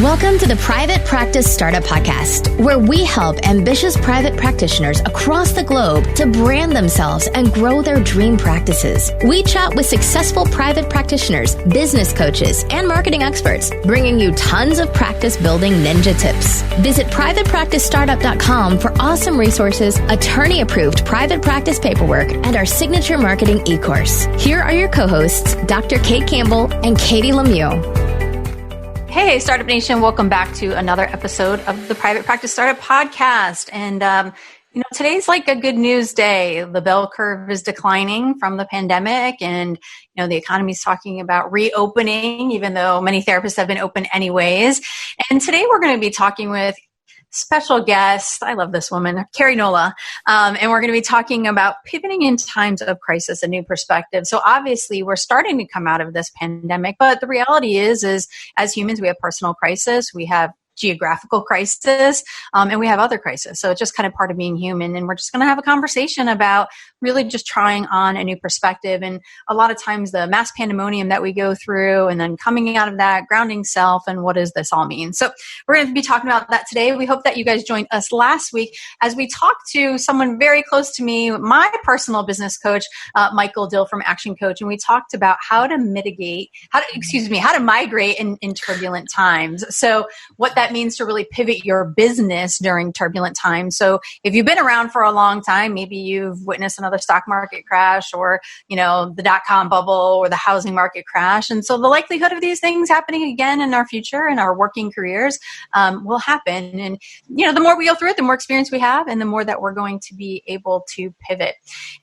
Welcome to the Private Practice Startup Podcast, where we help ambitious private practitioners across the globe to brand themselves and grow their dream practices. We chat with successful private practitioners, business coaches, and marketing experts, bringing you tons of practice building ninja tips. Visit privatepracticestartup.com for awesome resources, attorney-approved private practice paperwork, and our signature marketing e-course. Here are your co-hosts, Dr. Kate Campbell and Katie Lemieux. Hey, Startup Nation, welcome back to another episode of the Private Practice Startup Podcast. And, today's like a good news day. The bell curve is declining from the pandemic and, the economy's talking about reopening, even though many therapists have been open anyways. And today we're going to be talking with special guest. I love this woman, Keri Nola. And we're going to be talking about pivoting in times of crisis, a new perspective. So obviously we're starting to come out of this pandemic, but the reality is as humans, we have personal crisis, we have geographical crisis, and we have other crises. So it's just kind of part of being human. And we're just going to have a conversation about really just trying on a new perspective. And a lot of times the mass pandemonium that we go through and then coming out of that, grounding self, and what does this all mean? So we're going to be talking about that today. We hope that you guys joined us last week as we talked to someone very close to me, my personal business coach, Michael Dill from Action Coach. And we talked about how to migrate in turbulent times. So what that means to really pivot your business during turbulent times. So if you've been around for a long time, maybe you've witnessed another stock market crash or, the .com bubble or the housing market crash. And so the likelihood of these things happening again in our future and our working careers will happen. And, the more we go through it, the more experience we have and the more that we're going to be able to pivot.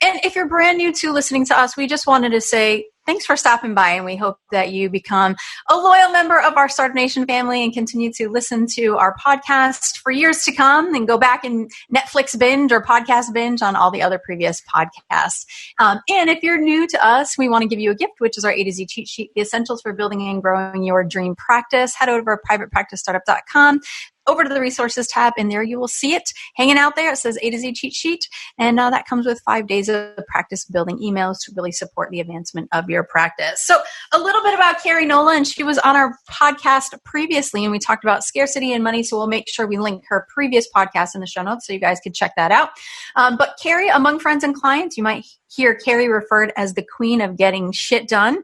And if you're brand new to listening to us, we just wanted to say, thanks for stopping by, and we hope that you become a loyal member of our Startup Nation family and continue to listen to our podcast for years to come and go back and Netflix binge or podcast binge on all the other previous podcasts. And if you're new to us, we want to give you a gift, which is our A to Z cheat sheet, the essentials for building and growing your dream practice. Head over to privatepracticestartup.com. Over to the resources tab, and there you will see it hanging out there. It says A to Z cheat sheet, and that comes with 5 days of practice building emails to really support the advancement of your practice. So a little bit about Keri Nola, and she was on our podcast previously, and we talked about scarcity and money, so we'll make sure we link her previous podcast in the show notes so you guys can check that out. But Keri, among friends and clients, you might hear Keri referred as the queen of getting shit done,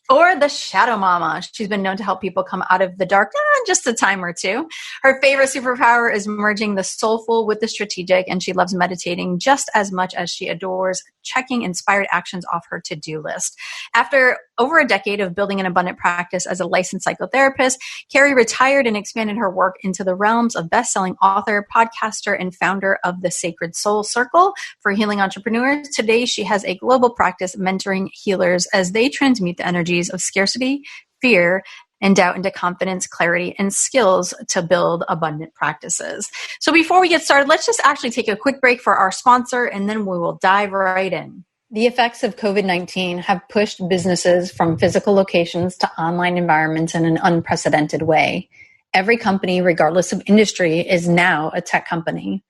or the shadow mama. She's been known to help people come out of the dark in just a time or two. Her favorite superpower is merging the soulful with the strategic, and she loves meditating just as much as she adores checking inspired actions off her to-do list. After over a decade of building an abundant practice as a licensed psychotherapist, Keri retired and expanded her work into the realms of best-selling author, podcaster, and founder of the Sacred Soul Circle for healing entrepreneurs. Today, she has a global practice mentoring healers as they transmute the energies of scarcity, fear, and doubt into confidence, clarity, and skills to build abundant practices. So before we get started, let's just actually take a quick break for our sponsor, and then we will dive right in. The effects of COVID-19 have pushed businesses from physical locations to online environments in an unprecedented way. Every company, regardless of industry, is now a tech company.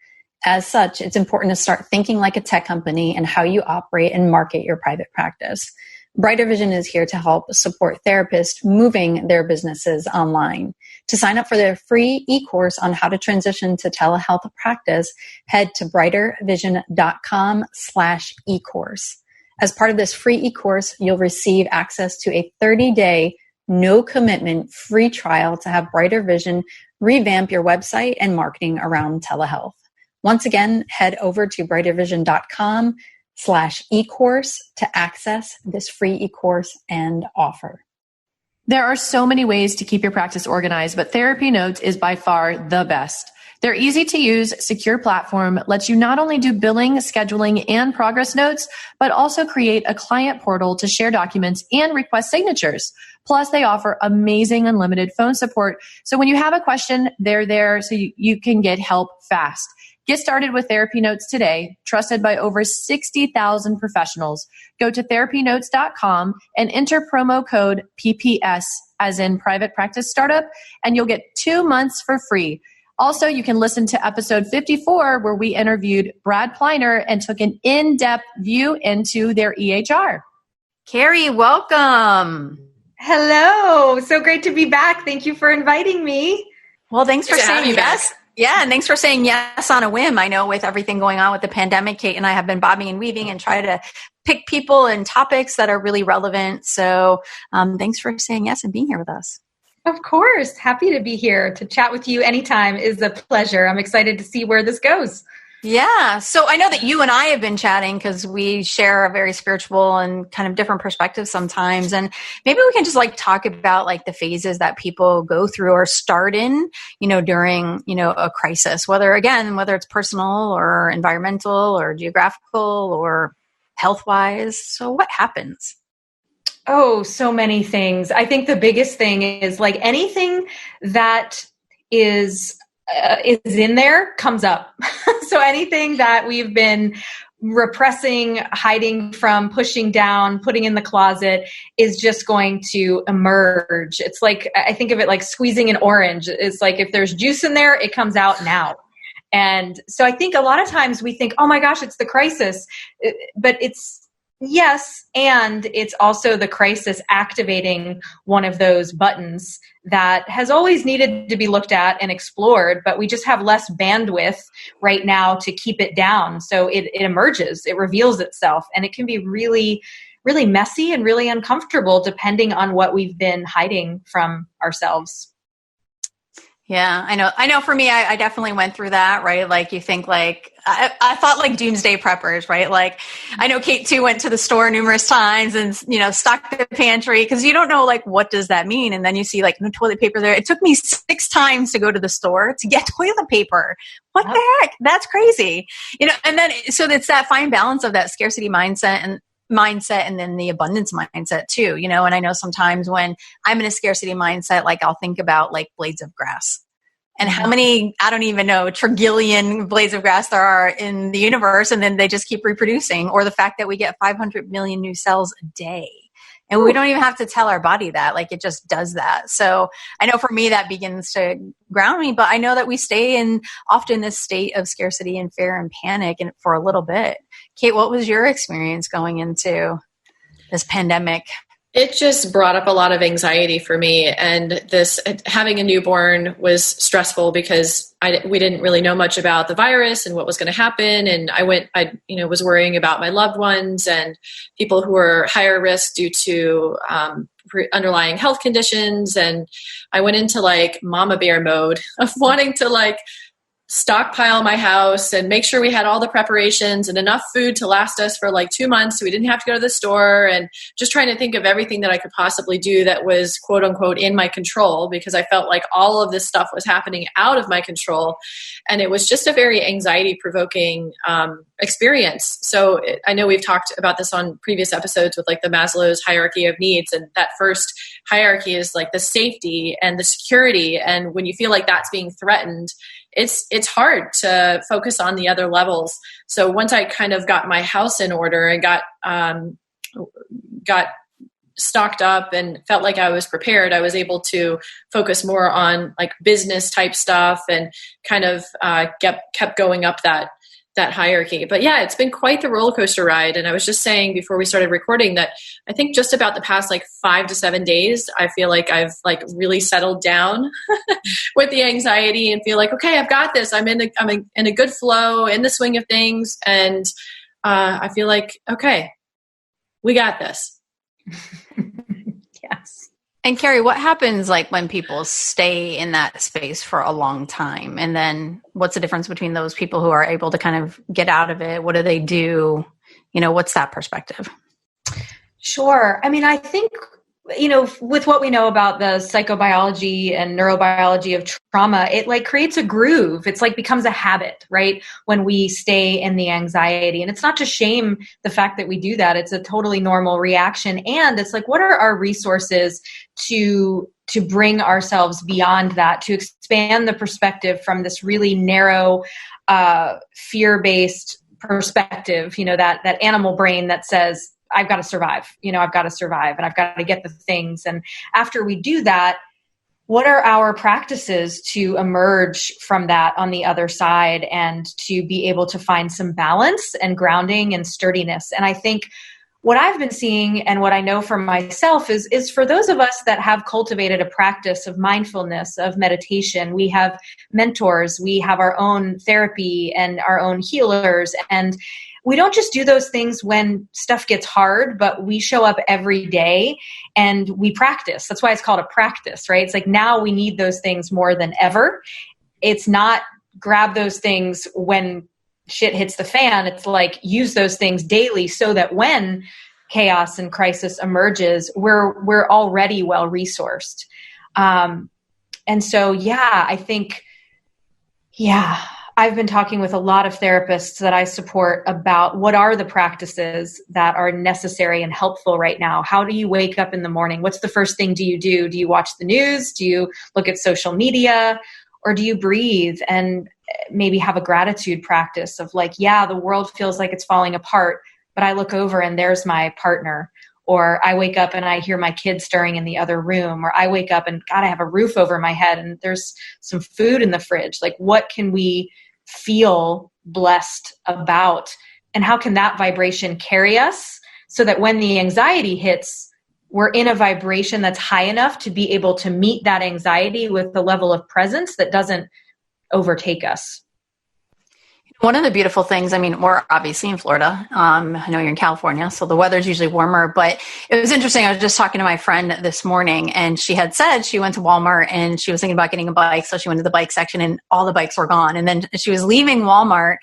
As such, it's important to start thinking like a tech company and how you operate and market your private practice. Brighter Vision is here to help support therapists moving their businesses online. To sign up for their free e-course on how to transition to telehealth practice, head to brightervision.com/e-course. As part of this free e-course, you'll receive access to a 30-day, no commitment free trial to have Brighter Vision revamp your website and marketing around telehealth. Once again, head over to brightervision.com/e-course to access this free e-course and offer. There are so many ways to keep your practice organized, but Therapy Notes is by far the best. Their easy to use, secure platform lets you not only do billing, scheduling, and progress notes, but also create a client portal to share documents and request signatures. Plus, they offer amazing unlimited phone support. So when you have a question, they're there so you can get help fast. Get started with Therapy Notes today, trusted by over 60,000 professionals. Go to therapynotes.com and enter promo code PPS, as in Private Practice Startup, and you'll get 2 months for free. Also, you can listen to episode 54, where we interviewed Brad Pliner and took an in-depth view into their EHR. Keri, welcome. Hello. So great to be back. Thank you for inviting me. Well, thanks for saying yes. Yeah, and thanks for saying yes on a whim. I know with everything going on with the pandemic, Kate and I have been bobbing and weaving and try to pick people and topics that are really relevant. So thanks for saying yes and being here with us. Of course. Happy to be here. To chat with you anytime is a pleasure. I'm excited to see where this goes. Yeah. So I know that you and I have been chatting because we share a very spiritual and kind of different perspectives sometimes. And maybe we can just like talk about like the phases that people go through or start in, during, a crisis, whether it's personal or environmental or geographical or health-wise. So what happens? Oh, so many things. I think the biggest thing is like anything that is in there comes up. So anything that we've been repressing, hiding from, pushing down, putting in the closet is just going to emerge. It's like, I think of it like squeezing an orange. It's like if there's juice in there, it comes out now. And so I think a lot of times we think, oh my gosh, it's the crisis. But yes, and it's also the crisis activating one of those buttons that has always needed to be looked at and explored, but we just have less bandwidth right now to keep it down. So it emerges, it reveals itself, and it can be really, really messy and really uncomfortable depending on what we've been hiding from ourselves. Yeah, I know for me, I definitely went through that, right? Like you think like, I thought like doomsday preppers, right? Like I know Kate too went to the store numerous times and, stocked the pantry because you don't know like, what does that mean? And then you see like no toilet paper there. It took me 6 times to go to the store to get toilet paper. What the heck? That's crazy. And then, so it's that fine balance of that scarcity mindset and then the abundance mindset too, and I know sometimes when I'm in a scarcity mindset, like I'll think about like blades of grass and how many, I don't even know, trillion blades of grass there are in the universe. And then they just keep reproducing, or the fact that we get 500 million new cells a day. And we don't even have to tell our body that, like it just does that. So I know for me that begins to ground me, but I know that we stay in often this state of scarcity and fear and panic and for a little bit. Kate, what was your experience going into this pandemic? It just brought up a lot of anxiety for me, and this having a newborn was stressful because we didn't really know much about the virus and what was going to happen. And I was worrying about my loved ones and people who were higher risk due to underlying health conditions. And I went into like mama bear mode of wanting to like stockpile my house and make sure we had all the preparations and enough food to last us for like 2 months so we didn't have to go to the store, and just trying to think of everything that I could possibly do that was quote unquote in my control, because I felt like all of this stuff was happening out of my control. And it was just a very anxiety provoking experience. So I know we've talked about this on previous episodes with like the Maslow's hierarchy of needs, and that first hierarchy is like the safety and the security. And when you feel like that's being threatened, it's hard to focus on the other levels. So once I kind of got my house in order and got stocked up and felt like I was prepared, I was able to focus more on like business type stuff and kind of kept going up that hierarchy. But yeah, it's been quite the roller coaster ride. And I was just saying before we started recording that I think just about the past like 5 to 7 days, I feel like I've like really settled down with the anxiety and feel like, okay, I've got this. I'm in a good flow, in the swing of things. And I feel like, okay, we got this. Yes. And Keri, what happens like when people stay in that space for a long time? And then what's the difference between those people who are able to kind of get out of it? What do they do? What's that perspective? Sure. I mean, I think, with what we know about the psychobiology and neurobiology of trauma, it like creates a groove. It's like becomes a habit, right? When we stay in the anxiety. And it's not to shame the fact that we do that. It's a totally normal reaction. And it's like, what are our resources to bring ourselves beyond that, to expand the perspective from this really narrow, fear-based perspective, that animal brain that says, I've got to survive, I've got to survive and I've got to get the things. And after we do that, what are our practices to emerge from that on the other side and to be able to find some balance and grounding and sturdiness? And I think what I've been seeing and what I know for myself is for those of us that have cultivated a practice of mindfulness, of meditation, we have mentors, we have our own therapy and our own healers. And we don't just do those things when stuff gets hard, but we show up every day and we practice. That's why it's called a practice, right? It's like now we need those things more than ever. It's not grab those things when shit hits the fan. It's like use those things daily so that when chaos and crisis emerges, we're already well resourced. And so, I think, I've been talking with a lot of therapists that I support about what are the practices that are necessary and helpful right now. How do you wake up in the morning? What's the first thing do you do? Do you watch the news? Do you look at social media? Or do you breathe and maybe have a gratitude practice of like, the world feels like it's falling apart, but I look over and there's my partner. Or I wake up and I hear my kids stirring in the other room. Or I wake up and God, I have a roof over my head and there's some food in the fridge. Like what can we feel blessed about? And how can that vibration carry us so that when the anxiety hits, we're in a vibration that's high enough to be able to meet that anxiety with the level of presence that doesn't overtake us. One of the beautiful things, I mean, we're obviously in Florida. I know you're in California, so the weather's usually warmer, but it was interesting. I was just talking to my friend this morning and she had said she went to Walmart and she was thinking about getting a bike. So she went to the bike section and all the bikes were gone. And then she was leaving Walmart.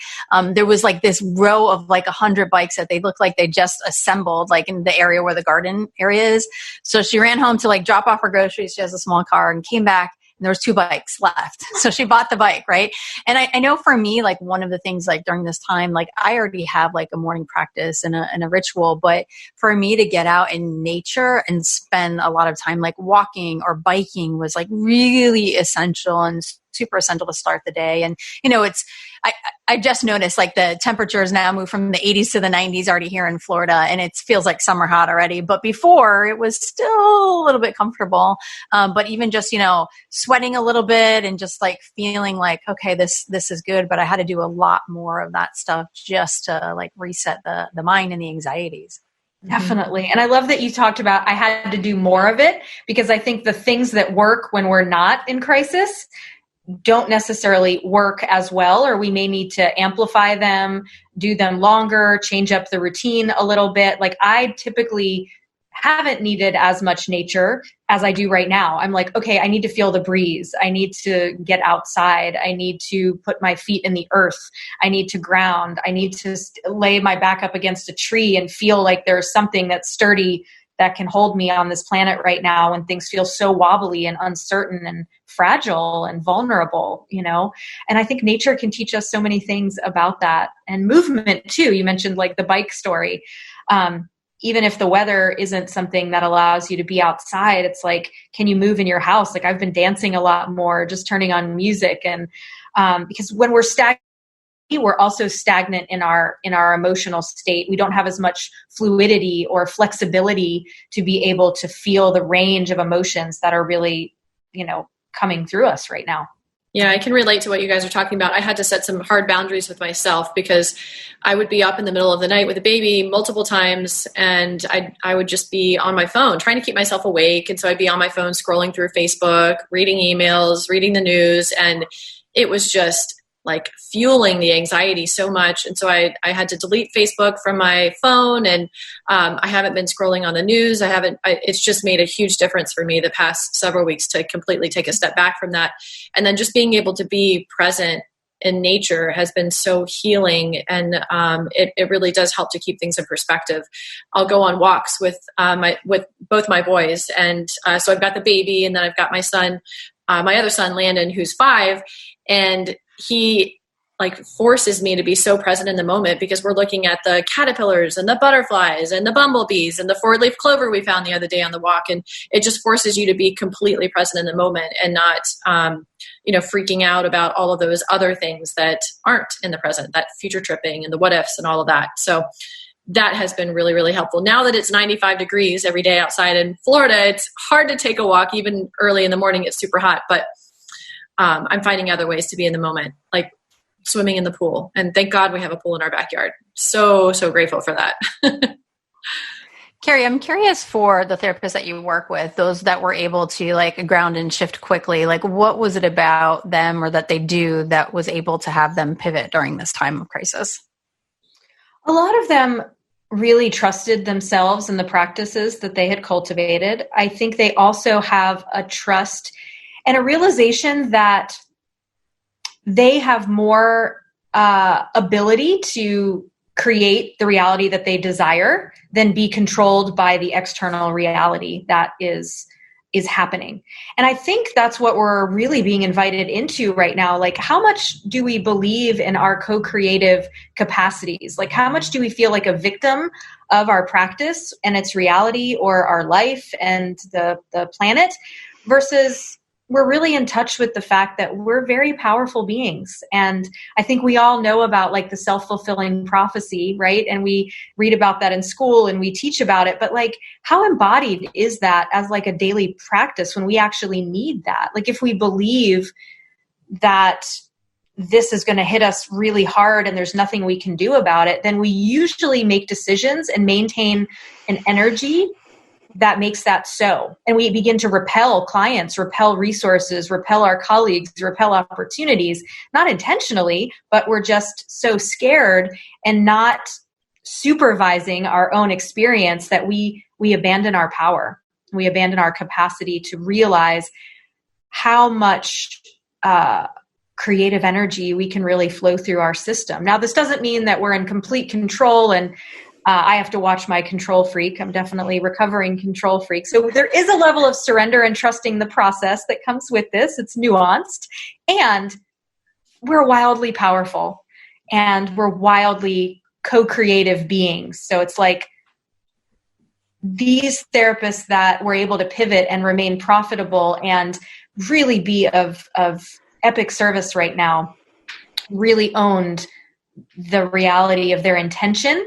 There was like this row of like 100 bikes that they looked like they just assembled like in the area where the garden area is. So she ran home to like drop off her groceries. She has a small car and came back. And there was 2 bikes left. So she bought the bike, right? And I know for me, like one of the things like during this time, like I already have like a morning practice and a ritual, but for me to get out in nature and spend a lot of time like walking or biking was like really essential and super essential to start the day. And, I just noticed like the temperatures now moved from the 80s to the 90s already here in Florida and it feels like summer hot already. But before it was still a little bit comfortable. But even just, sweating a little bit and just like feeling like, okay, this is good. But I had to do a lot more of that stuff just to like reset the mind and the anxieties. Definitely. And I love that you talked about I had to do more of it because I think the things that work when we're not in crisis don't necessarily work as well, or we may need to amplify them, do them longer, change up the routine a little bit. Like I typically haven't needed as much nature as I do right now. I'm like, okay, I need to feel the breeze. I need to get outside. I need to put my feet in the earth. I need to ground. I need to lay my back up against a tree and feel like there's something that's sturdy that can hold me on this planet right now when things feel so wobbly and uncertain and fragile and vulnerable, And I think nature can teach us so many things about that. And movement too. You mentioned like the bike story. Even if the weather isn't something that allows you to be outside, it's like, can you move in your house? Like I've been dancing a lot more, just turning on music. And because when we're stagnant, we're also stagnant in our emotional state. We don't have as much fluidity or flexibility to be able to feel the range of emotions that are really, coming through us right now. Yeah, I can relate to what you guys are talking about. I had to set some hard boundaries with myself because I would be up in the middle of the night with a baby multiple times and I would just be on my phone trying to keep myself awake. And so I'd be on my phone scrolling through Facebook, reading emails, reading the news, and it was just like fueling the anxiety so much. And so I had to delete Facebook from my phone and I haven't been scrolling on the news. It's just made a huge difference for me the past several weeks to completely take a step back from that. And then just being able to be present in nature has been so healing. And it really does help to keep things in perspective. I'll go on walks with both my boys. And so I've got the baby and then I've got my son, my other son, Landon, who's 5. And he like forces me to be so present in the moment because we're looking at the caterpillars and the butterflies and the bumblebees and the 4-leaf clover we found the other day on the walk. And it just forces you to be completely present in the moment and not, freaking out about all of those other things that aren't in the present, that future tripping and the what ifs and all of that. So that has been really, really helpful. Now that it's 95 degrees every day outside in Florida, it's hard to take a walk. Even early in the morning, it's super hot, but I'm finding other ways to be in the moment, like swimming in the pool. And thank God we have a pool in our backyard. So, so grateful for that. Keri, I'm curious for the therapists that you work with, those that were able to like ground and shift quickly, like what was it about them or that they do that was able to have them pivot during this time of crisis? A lot of them really trusted themselves and the practices that they had cultivated. I think they also have a trust and a realization that they have more ability to create the reality that they desire than be controlled by the external reality that is happening. And I think that's what we're really being invited into right now. Like, how much do we believe in our co-creative capacities? Like, how much do we feel like a victim of our practice and its reality, or our life and the planet, versus we're really in touch with the fact that we're very powerful beings. And I think we all know about like the self-fulfilling prophecy, right? And we read about that in school and we teach about it, but like, how embodied is that as like a daily practice when we actually need that? Like, if we believe that this is going to hit us really hard and there's nothing we can do about it, then we usually make decisions and maintain an energy that makes that so. And we begin to repel clients, repel resources, repel our colleagues, repel opportunities, not intentionally, but we're just so scared and not supervising our own experience that we abandon our power. We abandon our capacity to realize how much creative energy we can really flow through our system. Now, this doesn't mean that we're in complete control and I have to watch my control freak. I'm definitely recovering control freak. So there is a level of surrender and trusting the process that comes with this. It's nuanced. And we're wildly powerful. And we're wildly co-creative beings. So it's like these therapists that were able to pivot and remain profitable and really be of epic service right now really owned the reality of their intention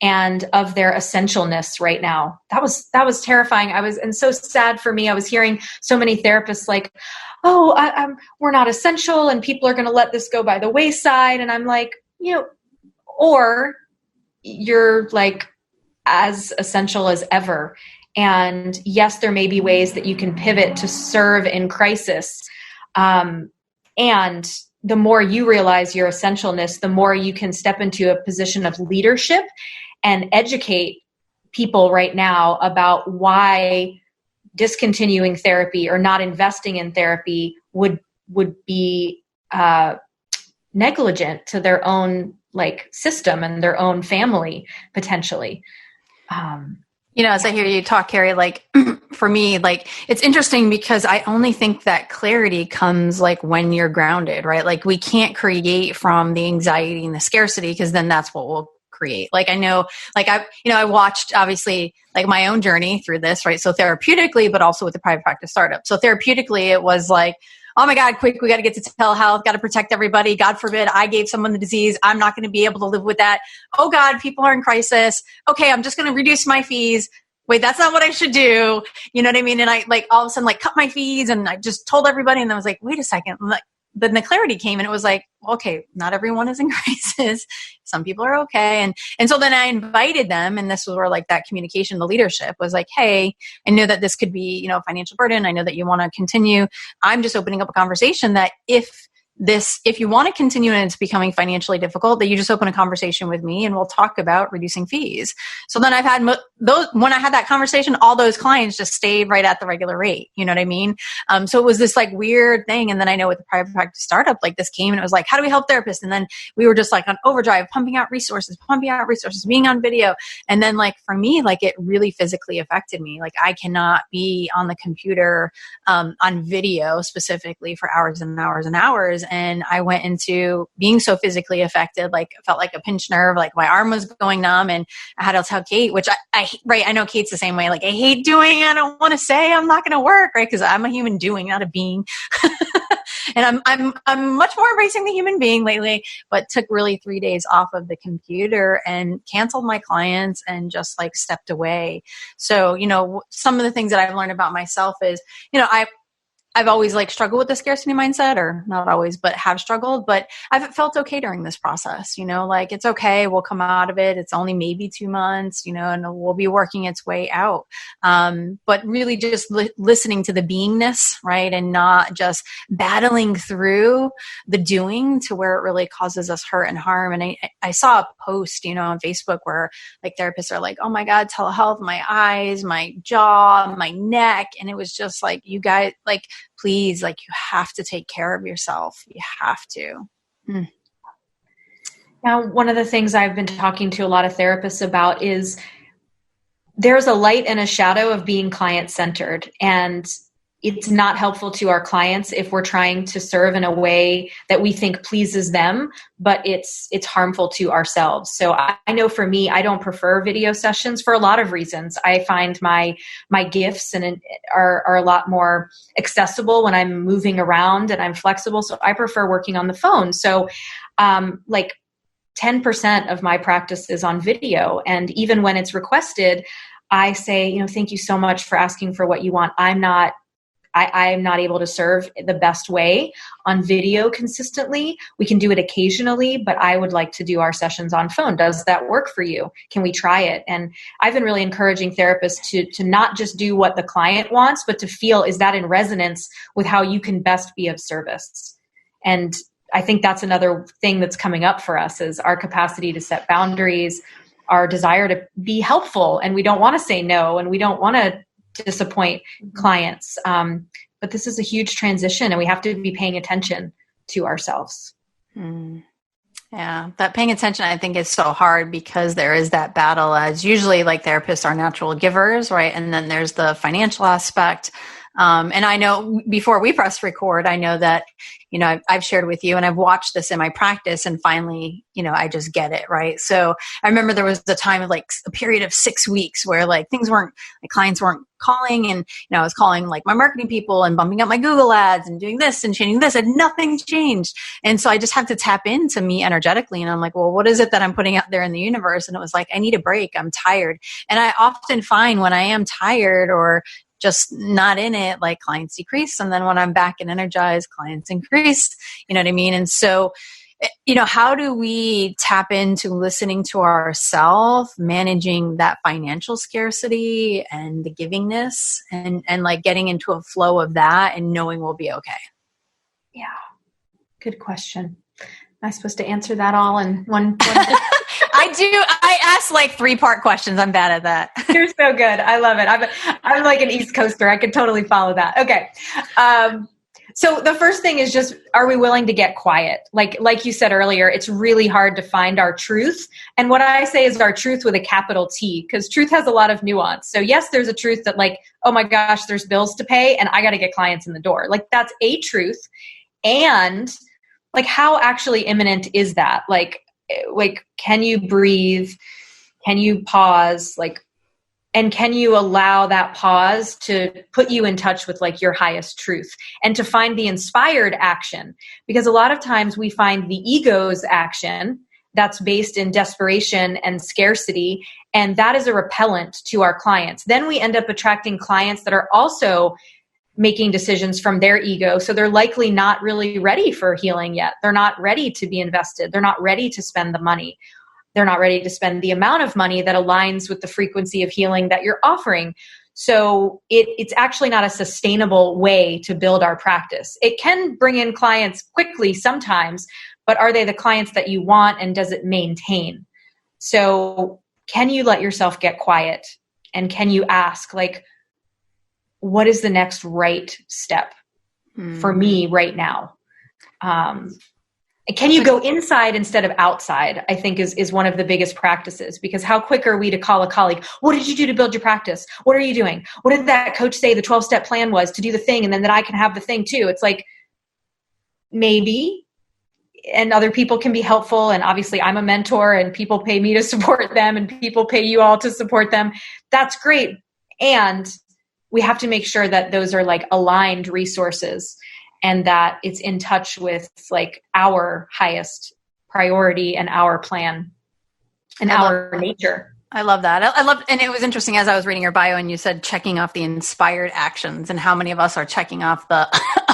and of their essentialness right now. That was terrifying. And so sad for me. I was hearing so many therapists like, oh, we're not essential and people are going to let this go by the wayside. And I'm like, or you're like as essential as ever. And yes, there may be ways that you can pivot to serve in crisis. And the more you realize your essentialness, the more you can step into a position of leadership and educate people right now about why discontinuing therapy or not investing in therapy would be negligent to their own like system and their own family potentially. As I hear you talk, Keri, like for me, like it's interesting because I only think that clarity comes like when you're grounded, right? Like we can't create from the anxiety and the scarcity because then that's what will create. Like I know, like I watched obviously like my own journey through this, right? So therapeutically, but also with the private practice startup. So therapeutically, it was like, oh my God, quick, we got to get to telehealth, got to protect everybody. God forbid I gave someone the disease. I'm not going to be able to live with that. Oh God, people are in crisis. Okay, I'm just going to reduce my fees. Wait, that's not what I should do. You know what I mean? And I like all of a sudden like cut my fees and I just told everybody and I was like, wait a second. Like, then the clarity came and it was like, okay, not everyone is in crisis. Some people are okay. And so then I invited them, and this was where like that communication, the leadership was like, hey, I know that this could be, a financial burden. I know that you want to continue. I'm just opening up a conversation that if you want to continue and it's becoming financially difficult, that you just open a conversation with me and we'll talk about reducing fees. So then I've had when I had that conversation, all those clients just stayed right at the regular rate. You know what I mean? So it was this like weird thing. And then I know with the private practice startup, like this came and it was like, how do we help therapists? And then we were just like on overdrive, pumping out resources, being on video. And then like for me, like it really physically affected me. Like I cannot be on the computer on video specifically for hours and hours and hours. And I went into being so physically affected, like I felt like a pinched nerve, like my arm was going numb. And I had to tell Kate, which I know Kate's the same way. Like I hate doing, I don't want to say I'm not going to work, right? Because I'm a human doing, not a being. And I'm much more embracing the human being lately, but took really 3 days off of the computer and canceled my clients and just like stepped away. So, some of the things that I've learned about myself is, I've always like struggled with the scarcity mindset, or not always, but have struggled, but I've felt okay during this process, like it's okay. We'll come out of it. It's only maybe 2 months, and we'll be working its way out. But really just listening to the beingness, right? And not just battling through the doing to where it really causes us hurt and harm. And I saw a post, on Facebook where like therapists are like, oh my God, telehealth, my eyes, my jaw, my neck. And it was just like, you guys, like, please, like you have to take care of yourself. You have to. Now, one of the things I've been talking to a lot of therapists about is there's a light and a shadow of being client-centered. And it's not helpful to our clients if we're trying to serve in a way that we think pleases them, but it's harmful to ourselves. So I know for me, I don't prefer video sessions for a lot of reasons. I find my gifts are a lot more accessible when I'm moving around and I'm flexible. So I prefer working on the phone. So like 10% of my practice is on video. And even when it's requested, I say, thank you so much for asking for what you want. I'm not able to serve the best way on video consistently. We can do it occasionally, but I would like to do our sessions on phone. Does that work for you? Can we try it? And I've been really encouraging therapists to not just do what the client wants, but to feel, is that in resonance with how you can best be of service? And I think that's another thing that's coming up for us is our capacity to set boundaries, our desire to be helpful, and we don't want to say no, and we don't want to disappoint clients. But this is a huge transition and we have to be paying attention to ourselves. Yeah, that paying attention, I think, is so hard because there is that battle, as usually like therapists are natural givers, right? And then there's the financial aspect. And I know before we press record, I know that, I've shared with you and I've watched this in my practice and finally, I just get it. Right. So I remember there was a time of like a period of 6 weeks where like clients weren't calling and, I was calling like my marketing people and bumping up my Google ads and doing this and changing this and nothing changed. And so I just have to tap into me energetically. And I'm like, well, what is it that I'm putting out there in the universe? And it was like, I need a break. I'm tired. And I often find when I am tired or just not in it, like clients decrease. And then when I'm back and energized, clients increase, you know what I mean? And so, how do we tap into listening to ourselves, managing that financial scarcity and the givingness and like getting into a flow of that and knowing we'll be okay? Yeah. Good question. Am I supposed to answer that all in one? I do. I ask like 3-part questions. I'm bad at that. You're so good. I love it. I'm like an East Coaster. I could totally follow that. Okay. So the first thing is just, are we willing to get quiet? Like you said earlier, it's really hard to find our truth. And what I say is our truth with a capital T, because truth has a lot of nuance. So yes, there's a truth that like, oh my gosh, there's bills to pay and I got to get clients in the door. Like that's a truth. And like, how actually imminent is that? Like, can you breathe? Can you pause? And can you allow that pause to put you in touch with like your highest truth and to find the inspired action? Because a lot of times we find the ego's action that's based in desperation and scarcity, and that is a repellent to our clients. Then we end up attracting clients that are also making decisions from their ego. So they're likely not really ready for healing yet. They're not ready to be invested. They're not ready to spend the money. They're not ready to spend the amount of money that aligns with the frequency of healing that you're offering. So it's actually not a sustainable way to build our practice. It can bring in clients quickly sometimes, but are they the clients that you want, and does it maintain? So can you let yourself get quiet? And can you ask, like, what is the next right step for me right now? Can you go inside instead of outside, I think is one of the biggest practices, because how quick are we to call a colleague? What did you do to build your practice? What are you doing? What did that coach say the 12-step plan was to do the thing and then that I can have the thing too? It's like, maybe, and other people can be helpful. And obviously I'm a mentor and people pay me to support them and people pay you all to support them. That's great. And we have to make sure that those are like aligned resources and that it's in touch with like our highest priority and our plan and our nature. I love that. I love, and it was interesting as I was reading your bio and you said checking off the inspired actions, and how many of us are checking off the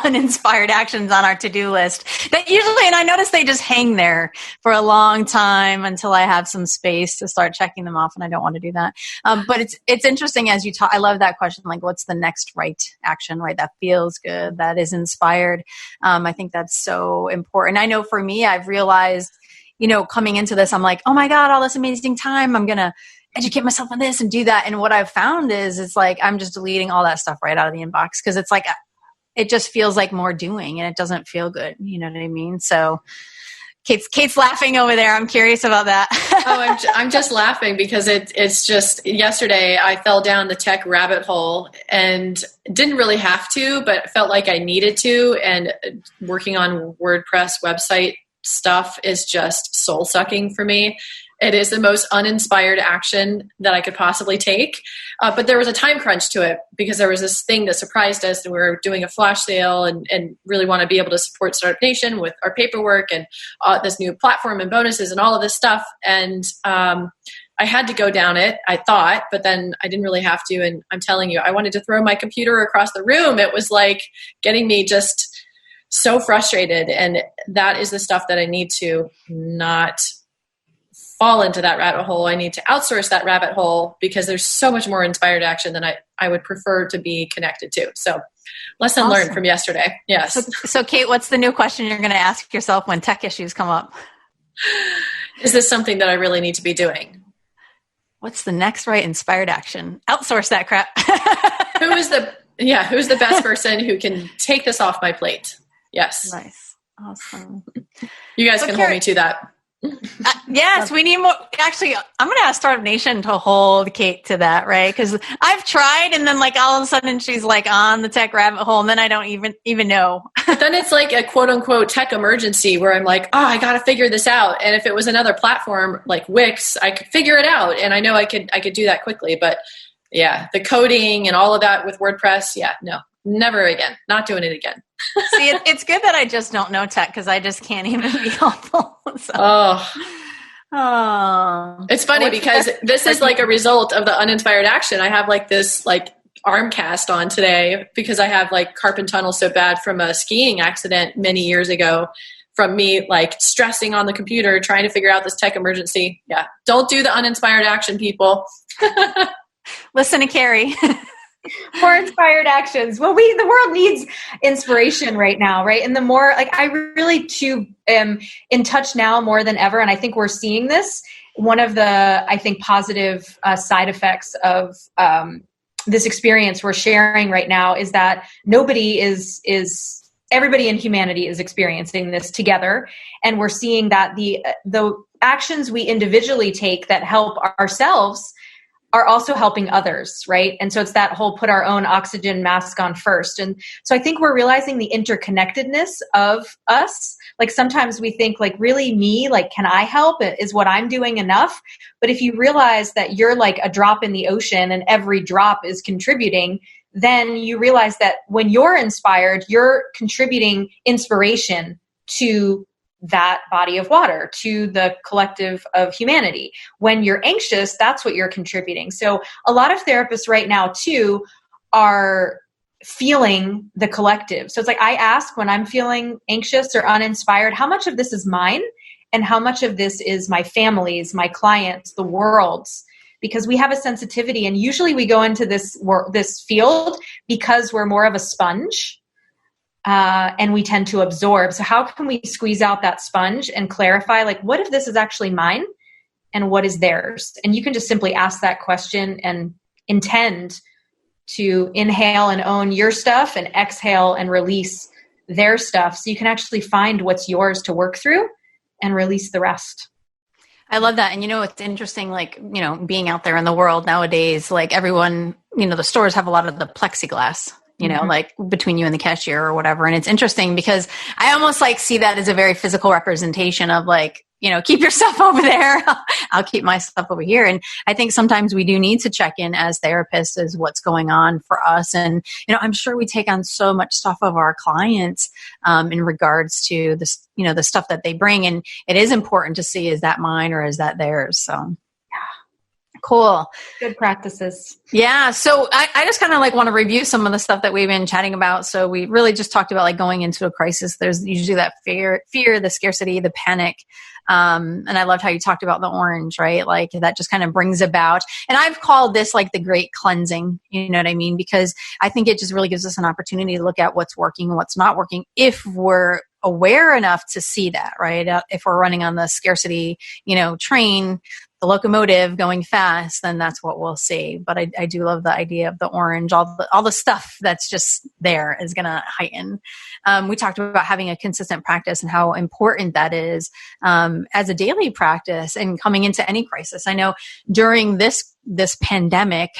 uninspired actions on our to-do list that usually, and I notice they just hang there for a long time until I have some space to start checking them off, and I don't want to do that. But it's interesting as you talk. I love that question. Like, what's the next right action, right? That feels good, that is inspired. I think that's so important. I know for me, I've realized, coming into this, I'm like, oh my God, all this amazing time. I'm going to educate myself on this and do that. And what I've found is it's like, I'm just deleting all that stuff right out of the inbox, because it's like, it just feels like more doing and it doesn't feel good. You know what I mean? So Kate's laughing over there. I'm curious about that. I'm just laughing because it's just, yesterday I fell down the tech rabbit hole and didn't really have to, but felt like I needed to. And working on WordPress website stuff is just soul sucking for me. It is the most uninspired action that I could possibly take. But there was a time crunch to it because there was this thing that surprised us, and we were doing a flash sale and really want to be able to support Startup Nation with our paperwork and this new platform and bonuses and all of this stuff. And I had to go down it, I thought, but then I didn't really have to. And I'm telling you, I wanted to throw my computer across the room. It was like getting me just so frustrated. And that is the stuff that I need to not fall into that rabbit hole. I need to outsource that rabbit hole because there's so much more inspired action than I would prefer to be connected to. So lesson learned from yesterday. Yes. So Kate, what's the new question you're going to ask yourself when tech issues come up? Is this something that I really need to be doing? What's the next right inspired action? Outsource that crap. Who's the best person who can take this off my plate? Yes. Nice. Awesome. You guys can hold me to that. Yes, we need more. Actually, I'm going to ask Startup Nation to hold Kate to that, right? Because I've tried, and then like all of a sudden she's like on the tech rabbit hole, and then I don't even know. But then it's like a quote unquote tech emergency where I'm like, oh, I got to figure this out. And if it was another platform like Wix, I could figure it out, and I know I could do that quickly. But yeah, the coding and all of that with WordPress, no, never again. Not doing it again. See, it's good that I just don't know tech because I just can't even be helpful. So. Oh, it's funny because this is like a result of the uninspired action. I have like this like arm cast on today because I have like carpal tunnel so bad from a skiing accident many years ago from me like stressing on the computer trying to figure out this tech emergency. Yeah, don't do the uninspired action, people. Listen to Keri. More inspired actions. Well, the world needs inspiration right now, right? And the more, like, I really too am in touch now more than ever, and I think we're seeing this. One of the, I think, positive side effects of this experience we're sharing right now is that everybody in humanity is experiencing this together, and we're seeing that the actions we individually take that help ourselves are also helping others, right? And so it's that whole put our own oxygen mask on first. And so I think we're realizing the interconnectedness of us. Like sometimes we think like, really me, like, can I help? Is what I'm doing enough? But if you realize that you're like a drop in the ocean and every drop is contributing, then you realize that when you're inspired, you're contributing inspiration to that body of water, to the collective of humanity. When you're anxious, that's what you're contributing. So a lot of therapists right now too are feeling the collective. So it's like I ask when I'm feeling anxious or uninspired, how much of this is mine and how much of this is my family's, my clients, the world's? Because we have a sensitivity, and usually we go into this field because we're more of a sponge. And we tend to absorb. So how can we squeeze out that sponge and clarify, like, what if this is actually mine and what is theirs? And you can just simply ask that question and intend to inhale and own your stuff and exhale and release their stuff. So you can actually find what's yours to work through and release the rest. I love that. And it's interesting, like, being out there in the world nowadays, like everyone, the stores have a lot of the plexiglass, like between you and the cashier or whatever. And it's interesting because I almost like see that as a very physical representation of like, keep your stuff over there. I'll keep my stuff over here. And I think sometimes we do need to check in as therapists as what's going on for us. And, I'm sure we take on so much stuff of our clients in regards to this, the stuff that they bring. And it is important to see, is that mine or is that theirs? So. Cool. Good practices. Yeah. So I just kind of like want to review some of the stuff that we've been chatting about. So we really just talked about like going into a crisis. There's usually that fear, the scarcity, the panic. And I loved how you talked about the orange, right? Like that just kind of brings about, and I've called this like the great cleansing, you know what I mean? Because I think it just really gives us an opportunity to look at what's working and what's not working if we're aware enough to see that, right? If we're running on the scarcity, train, the locomotive going fast, then that's what we'll see. But I do love the idea of the orange. All the stuff that's just there is going to heighten. We talked about having a consistent practice and how important that is as a daily practice and coming into any crisis. I know during this pandemic,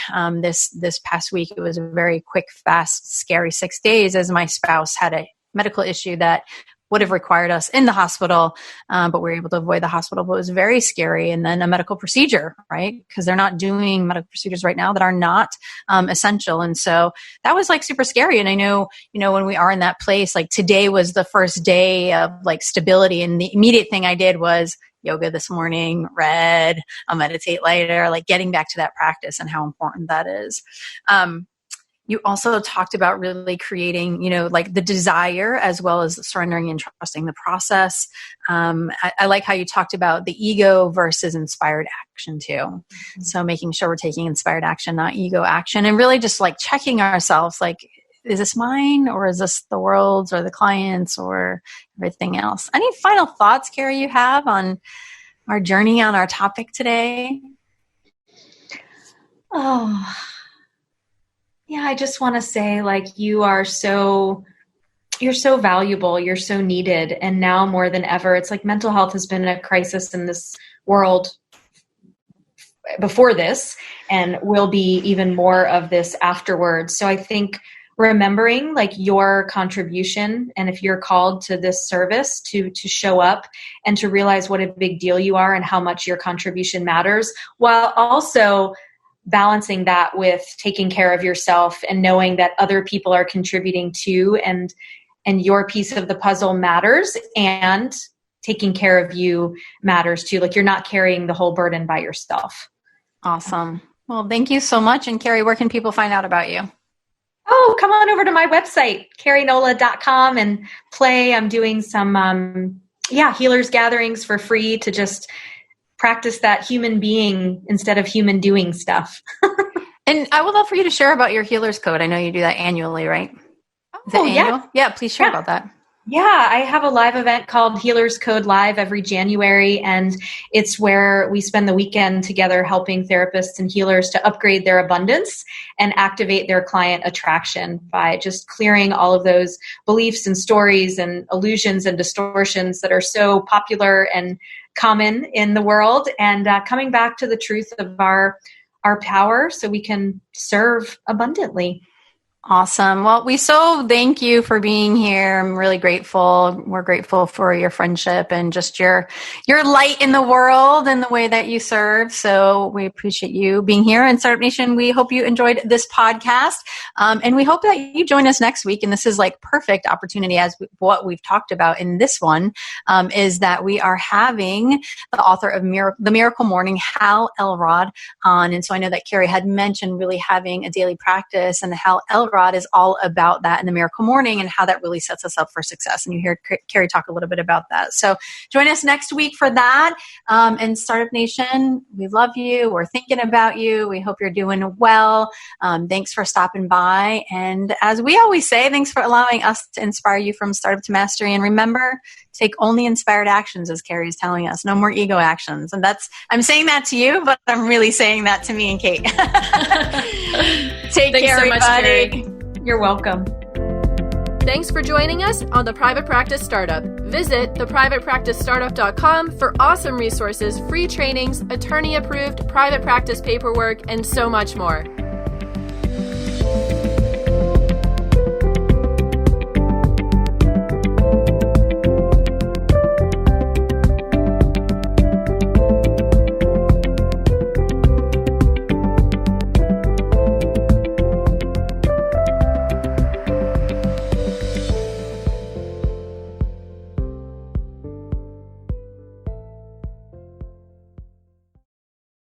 this past week, it was a very quick, fast, scary 6 days as my spouse had a medical issue that would have required us in the hospital, but we were able to avoid the hospital. But it was very scary. And then a medical procedure, right? Because they're not doing medical procedures right now that are not essential. And so that was like super scary. And I know, when we are in that place, like today was the first day of like stability. And the immediate thing I did was yoga this morning, read, I'll meditate later, like getting back to that practice and how important that is. You also talked about really creating, like the desire as well as surrendering and trusting the process. I like how you talked about the ego versus inspired action too. Mm-hmm. So making sure we're taking inspired action, not ego action, and really just like checking ourselves, like, is this mine or is this the world's or the client's or everything else? Any final thoughts, Keri, you have on our journey on our topic today? Oh, yeah, I just want to say, like, you're so valuable. You're so needed. And now more than ever, it's like mental health has been a crisis in this world before this and will be even more of this afterwards. So I think remembering like your contribution, and if you're called to this service to show up and to realize what a big deal you are and how much your contribution matters, while also balancing that with taking care of yourself and knowing that other people are contributing too, and your piece of the puzzle matters, and taking care of you matters too. Like you're not carrying the whole burden by yourself. Awesome. Well, thank you so much. And Keri, where can people find out about you? Oh, come on over to my website, kerinola.com, and play. I'm doing some, healers gatherings for free to just practice that human being instead of human doing stuff. And I would love for you to share about your healer's code. I know you do that annually, right? Oh, annual? Yeah, please share about that. Yeah, I have a live event called Healer's Code Live every January, and it's where we spend the weekend together helping therapists and healers to upgrade their abundance and activate their client attraction by just clearing all of those beliefs and stories and illusions and distortions that are so popular and common in the world, and coming back to the truth of our power so we can serve abundantly. Awesome. Well, we so thank you for being here. I'm really grateful. We're grateful for your friendship and just your light in the world and the way that you serve. So we appreciate you being here. And Startup Nation, we hope you enjoyed this podcast. And we hope that you join us next week. And this is like perfect opportunity as what we've talked about in this one, is that we are having the author of The Miracle Morning, Hal Elrod, on. And so I know that Keri had mentioned really having a daily practice, and Hal Elrod is all about that in The Miracle Morning and how that really sets us up for success. And you hear Keri talk a little bit about that. So join us next week for that. And Startup Nation, we love you. We're thinking about you. We hope you're doing well. Thanks for stopping by. And as we always say, thanks for allowing us to inspire you from startup to mastery. And remember, take only inspired actions, as Keri is telling us. No more ego actions. And I'm saying that to you, but I'm really saying that to me and Kate. Take care, so much, everybody. Keri. You're welcome. Thanks for joining us on The Private Practice Startup. Visit theprivatepracticestartup.com for awesome resources, free trainings, attorney-approved private practice paperwork, and so much more.